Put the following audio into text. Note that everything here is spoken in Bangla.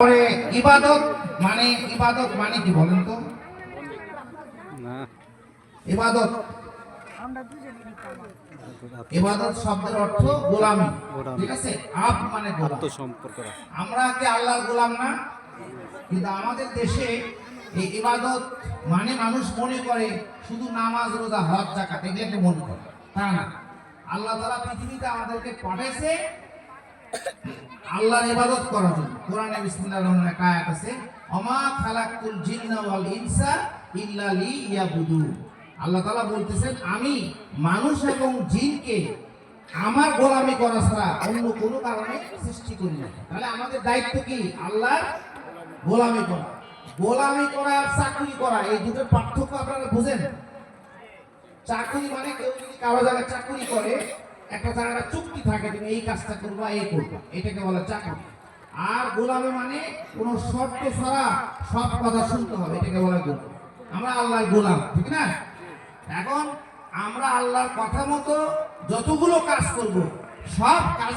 পরে ইবাদত মানে কি বলেন তো? ইবাদত ইবাদত শব্দের অর্থ গোলামি, ঠিক আছে? আব মানে আত্মসম্পর্ক। আমরা কি আল্লাহর গোলাম না? কিন্তু আমাদের দেশে এই ইবাদত মানে মানুষ মনে করে শুধু নামাজ, রোজা, হজ, যাকাত এগুলোকে মনে করে। তা না, আল্লাহ তাআলা পৃথিবীতে আমাদেরকে পাঠাইছে আল্লাহর ইবাদত করার জন্য। কোরআনে বিসমিল্লাহির রহমানির রহিম আয়াত আছে, ওমা খালাকতুল জিন্না ওয়াল ইনসা ইল্লা লিয়াবুদুন। আল্লাহ তাআলা বলতেছেন, আমি মানুষ এবং জিনকে আমার গোলামি করা ছাড়া অন্য কোনো কারণে সৃষ্টি করি না। তাহলে আমাদের দায়িত্ব কি? আল্লাহর গোলামি করা। গোলামি করা আর চাকরি করা, এই দুটোর পার্থক্য আপনারা বুঝেন? চাকরি মানে কেউ যদি কারো জায়গায় চাকরি করে, একটা জায়গায় চুক্তি থাকে, তুমি এই কাজটা করবা, এই করবা, এটাকে বলে চাকরি। আর গোলামি মানে কোনো শর্ত ছাড়া সব কথা শুনতে হবে, এটাকে বলে গোলাম। আমরা আল্লাহর গোলাম, ঠিক না? এখন আমরা আল্লাহর কথা মতো যতগুলো কাজ করব, সব কাজ